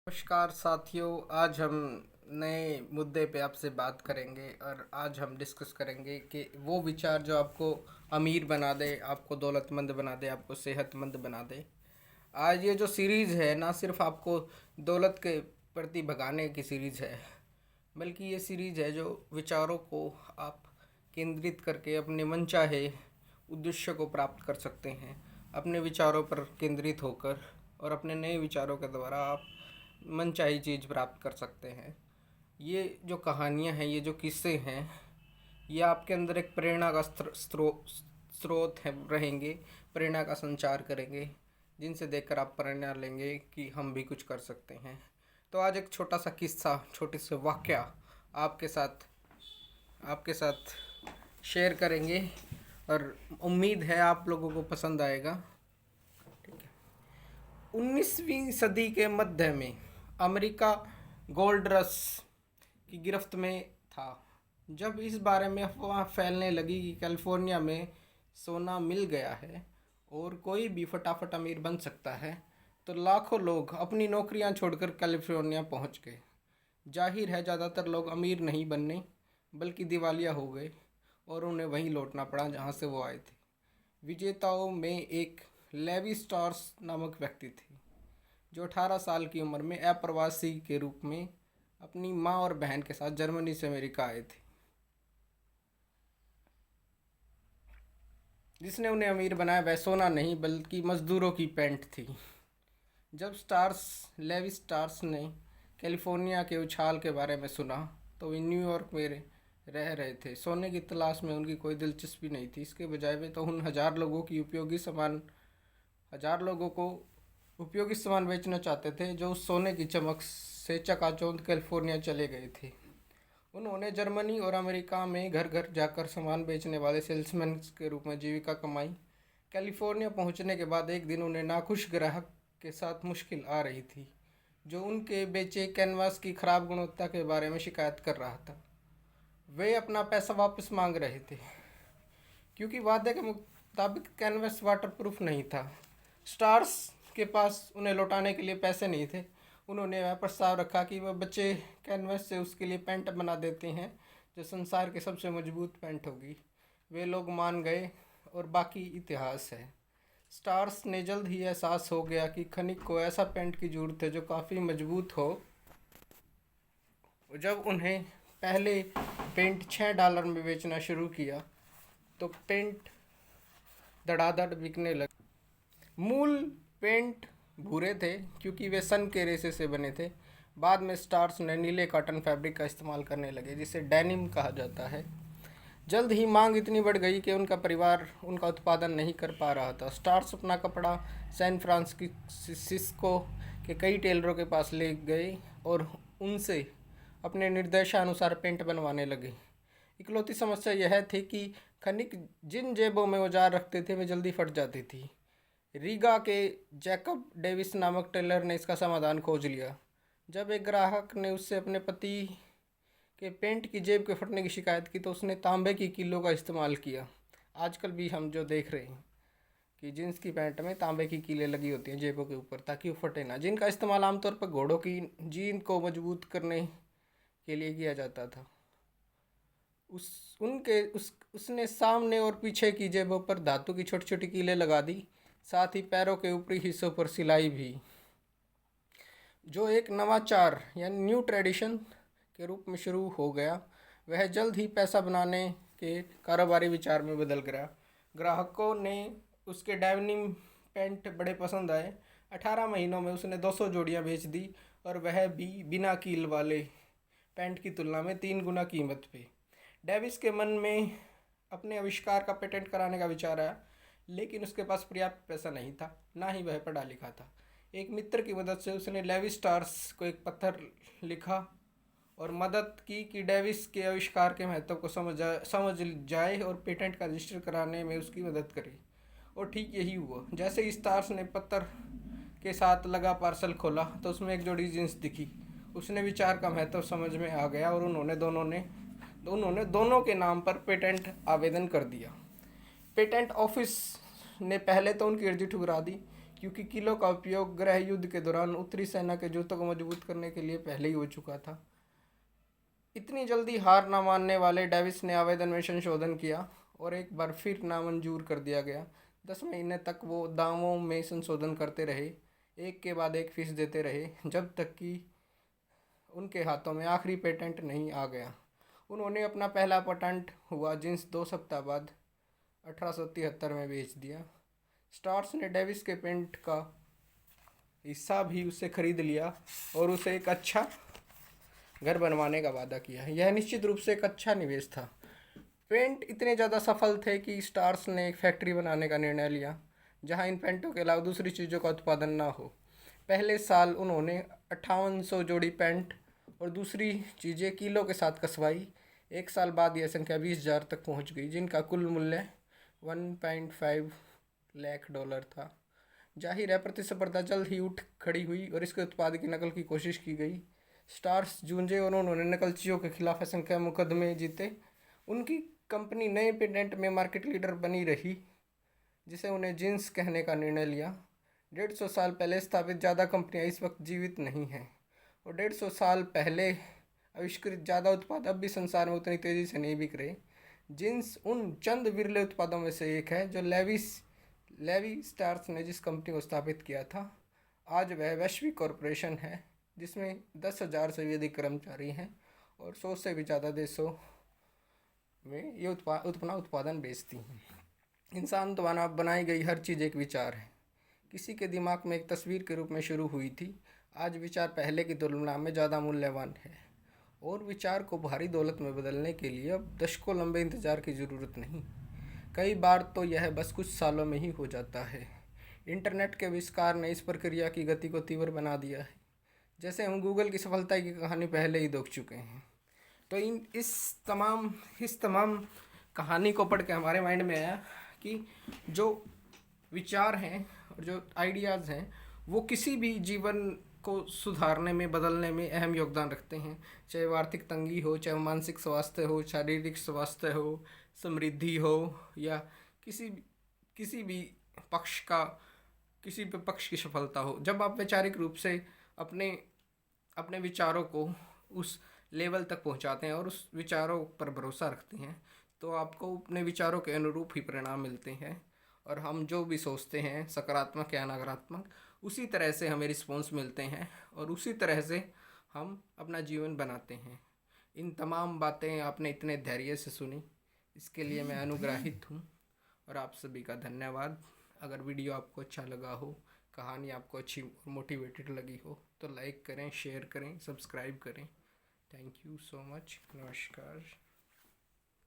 नमस्कार साथियों। आज हम नए मुद्दे पे आपसे बात करेंगे और आज हम डिस्कस करेंगे कि वो विचार जो आपको अमीर बना दे, आपको दौलतमंद बना दे, आपको सेहतमंद बना दे। आज ये जो सीरीज़ है ना सिर्फ आपको दौलत के प्रति भगाने की सीरीज़ है, बल्कि ये सीरीज़ है जो विचारों को आप केंद्रित करके अपने मनचाहे उद्देश्य को प्राप्त कर सकते हैं। अपने विचारों पर केंद्रित होकर और अपने नए विचारों के द्वारा आप मनचाही चीज़ प्राप्त कर सकते हैं। ये जो कहानियाँ हैं, ये जो किस्से हैं, ये आपके अंदर एक प्रेरणा का स्रोत है रहेंगे, प्रेरणा का संचार करेंगे, जिनसे देखकर आप प्रेरणा लेंगे कि हम भी कुछ कर सकते हैं। तो आज एक छोटा सा किस्सा, छोटे से वाक़या आपके साथ शेयर करेंगे और उम्मीद है आप लोगों को पसंद आएगा। ठीक है। 19वीं सदी के मध्य में अमेरिका गोल्ड रश की गिरफ्त में था। जब इस बारे में अफवाह फैलने लगी कि कैलिफोर्निया में सोना मिल गया है और कोई भी फटाफट अमीर बन सकता है, तो लाखों लोग अपनी नौकरियां छोड़कर कैलिफोर्निया पहुंच गए। जाहिर है ज़्यादातर लोग अमीर नहीं बनने बल्कि दिवालिया हो गए और उन्हें वहीं लौटना पड़ा जहां से वो आए थे। विजेताओं में एक लेवी स्टार्स नामक व्यक्ति थे, जो 18 साल की उम्र में अप्रवासी के रूप में अपनी माँ और बहन के साथ जर्मनी से अमेरिका आए थे। जिसने उन्हें अमीर बनाया वह सोना नहीं बल्कि मजदूरों की पैंट थी। जब लेवी स्टार्स ने कैलिफोर्निया के उछाल के बारे में सुना तो वे न्यूयॉर्क में रह रहे थे। सोने की तलाश में उनकी कोई दिलचस्पी नहीं थी। इसके बजाय वे तो उन हजार लोगों को उपयोगी सामान बेचना चाहते थे जो उस सोने की चमक से चकाचौंध कैलिफोर्निया चले गए थे। उन्होंने जर्मनी और अमेरिका में घर घर जाकर सामान बेचने वाले सेल्समैन के रूप में जीविका कमाई। कैलिफोर्निया पहुंचने के बाद एक दिन उन्हें नाखुश ग्राहक के साथ मुश्किल आ रही थी, जो उनके बेचे कैनवास की खराब गुणवत्ता के बारे में शिकायत कर रहा था। वे अपना पैसा वापस मांग रहे थे क्योंकि वादे के मुताबिक कैनवास वाटरप्रूफ नहीं था। स्टार्स के पास उन्हें लौटाने के लिए पैसे नहीं थे। उन्होंने वह प्रस्ताव रखा कि वह बच्चे कैनवस से उसके लिए पैंट बना देते हैं जो संसार की सबसे मजबूत पैंट होगी। वे लोग मान गए और बाकी इतिहास है। स्टार्स ने जल्द ही एहसास हो गया कि खनिक को ऐसा पैंट की जरूरत है जो काफ़ी मजबूत हो। जब उन्हें पहले पेंट $6 में बेचना शुरू किया तो पेंट धड़ाधड़ बिकने लगे। मूल पेंट भूरे थे क्योंकि वे सन के रेसे से बने थे। बाद में स्टार्स ने नीले कॉटन फैब्रिक का इस्तेमाल करने लगे, जिसे डेनिम कहा जाता है। जल्द ही मांग इतनी बढ़ गई कि उनका परिवार उनका उत्पादन नहीं कर पा रहा था। स्टार्स अपना कपड़ा सैन फ्रांसिस्को के कई टेलरों के पास ले गए और उनसे अपने निर्देशानुसार पेंट बनवाने लगे। इकलौती समस्या यह थी कि खनिक जिन जेबों में औजार रखते थे वे जल्दी फट जाती थी। रीगा के जैकब डेविस नामक टेलर ने इसका समाधान खोज लिया। जब एक ग्राहक ने उससे अपने पति के पेंट की जेब के फटने की शिकायत की तो उसने तांबे की कीलों का इस्तेमाल किया। आजकल भी हम जो देख रहे हैं कि जींस की पैंट में तांबे की कीलें लगी होती हैं जेबों के ऊपर ताकि वो फटे ना, जिनका इस्तेमाल आमतौर पर घोड़ों की जीन को मजबूत करने के लिए किया जाता था। उसने सामने और पीछे की जेबों पर धातु की छोटी छोटी कीलें लगा दी, साथ ही पैरों के ऊपरी हिस्सों पर सिलाई भी, जो एक नवाचार यानी न्यू ट्रेडिशन के रूप में शुरू हो गया। वह जल्द ही पैसा बनाने के कारोबारी विचार में बदल गया। ग्राहकों ने उसके डेनिम पैंट बड़े पसंद आए। 18 महीनों में उसने 200 जोड़ियां बेच दी और वह भी बिना कील वाले पैंट की तुलना में 3 गुना कीमत पे। डेविस के मन में अपने आविष्कार का पेटेंट कराने का विचार आया, लेकिन उसके पास पर्याप्त पैसा नहीं था, ना ही वह पढ़ा लिखा था। एक मित्र की मदद से उसने लेवी स्टार्स को एक पत्र लिखा और मदद की कि डेविस के आविष्कार के महत्व को समझ जाए और पेटेंट का रजिस्टर कराने में उसकी मदद करे। और ठीक यही हुआ। जैसे ही स्टार्स ने पत्र के साथ लगा पार्सल खोला तो उसमें एक जोड़ी जींस दिखी। उसने विचार का महत्व समझ में आ गया और उन्होंने दोनों के नाम पर पेटेंट आवेदन कर दिया। पेटेंट ऑफिस ने पहले तो उनकी अर्जी ठुकरा दी क्योंकि किलो का उपयोग गृह युद्ध के दौरान उत्तरी सेना के जूतों को मजबूत करने के लिए पहले ही हो चुका था। इतनी जल्दी हार न मानने वाले डेविस ने आवेदन में संशोधन किया और एक बार फिर नामंजूर कर दिया गया। 10 महीने तक वो दावों में संशोधन करते रहे, एक के बाद एक फीस देते रहे, जब तक कि उनके हाथों में आखिरी पेटेंट नहीं आ गया। उन्होंने अपना पहला पेटेंट हुआ जींस 2 सप्ताह बाद 1873 में बेच दिया। स्टार्स ने डेविस के पेंट का हिस्सा भी उससे खरीद लिया और उसे एक अच्छा घर बनवाने का वादा किया। यह निश्चित रूप से एक अच्छा निवेश था। पेंट इतने ज़्यादा सफल थे कि स्टार्स ने एक फैक्ट्री बनाने का निर्णय लिया जहां इन पेंटों के अलावा दूसरी चीज़ों का उत्पादन ना हो। पहले साल उन्होंने 5800 जोड़ी पेंट और दूसरी चीज़ें किलो के साथ कसवाई। एक साल बाद यह संख्या 20,000 तक पहुंच गई, जिनका कुल मूल्य 1.5 लाख डॉलर था। जाहिर है प्रतिस्पर्धा जल्द ही उठ खड़ी हुई और इसके उत्पाद की नकल की कोशिश की गई। स्टार्स जूझे और उन्होंने नकलचियों के खिलाफ असंख्य मुकदमे जीते। उनकी कंपनी नए पेटेंट में मार्केट लीडर बनी रही, जिसे उन्हें जींस कहने का निर्णय लिया। 150 साल पहले स्थापित ज़्यादा कंपनियां इस वक्त जीवित नहीं हैं और 150 साल पहले आविष्कृत ज़्यादा उत्पाद अब भी संसार में उतनी तेज़ी से नहीं बिक रहे। जींस उन चंद विरले उत्पादों में से एक है जो लेवी स्टार्स ने जिस कंपनी को स्थापित किया था। आज वह वैश्विक कॉरपोरेशन है जिसमें 10,000 से भी अधिक कर्मचारी हैं और 100 से भी ज़्यादा देशों में ये अपना उत्पादन बेचती हैं। इंसान द्वारा बनाई गई हर चीज़ एक विचार है। किसी के दिमाग में एक तस्वीर के रूप में शुरू हुई थी, आज विचार पहले की तुलना में ज़्यादा मूल्यवान है और विचार को भारी दौलत में बदलने के लिए अब दशकों लंबे इंतजार की ज़रूरत नहीं। कई बार तो यह बस कुछ सालों में ही हो जाता है। इंटरनेट के आविष्कार ने इस प्रक्रिया की गति को तीव्र बना दिया है। जैसे हम गूगल की सफलता की कहानी पहले ही देख चुके हैं। तो इस तमाम कहानी को पढ़ के हमारे माइंड में आया कि जो विचार हैं और जो आइडियाज़ हैं वो किसी भी जीवन को सुधारने में, बदलने में अहम योगदान रखते हैं। चाहे वो आर्थिक तंगी हो, चाहे मानसिक स्वास्थ्य हो, शारीरिक स्वास्थ्य हो, समृद्धि हो, या किसी भी पक्ष का किसी भी पक्ष की सफलता हो। जब आप वैचारिक रूप से अपने विचारों को उस लेवल तक पहुंचाते हैं और उस विचारों पर भरोसा रखते हैं तो आपको अपने विचारों के अनुरूप ही परिणाम मिलते हैं और हम जो भी सोचते हैं, सकारात्मक या नकारात्मक, उसी तरह से हमें रिस्पॉन्स मिलते हैं और उसी तरह से हम अपना जीवन बनाते हैं। इन तमाम बातें आपने इतने धैर्य से सुनी, इसके लिए मैं अनुग्रहित हूँ और आप सभी का धन्यवाद। अगर वीडियो आपको अच्छा लगा हो, कहानी आपको अच्छी और मोटिवेटेड लगी हो तो लाइक करें, शेयर करें, सब्सक्राइब करें। Thank you so much. नमस्कार।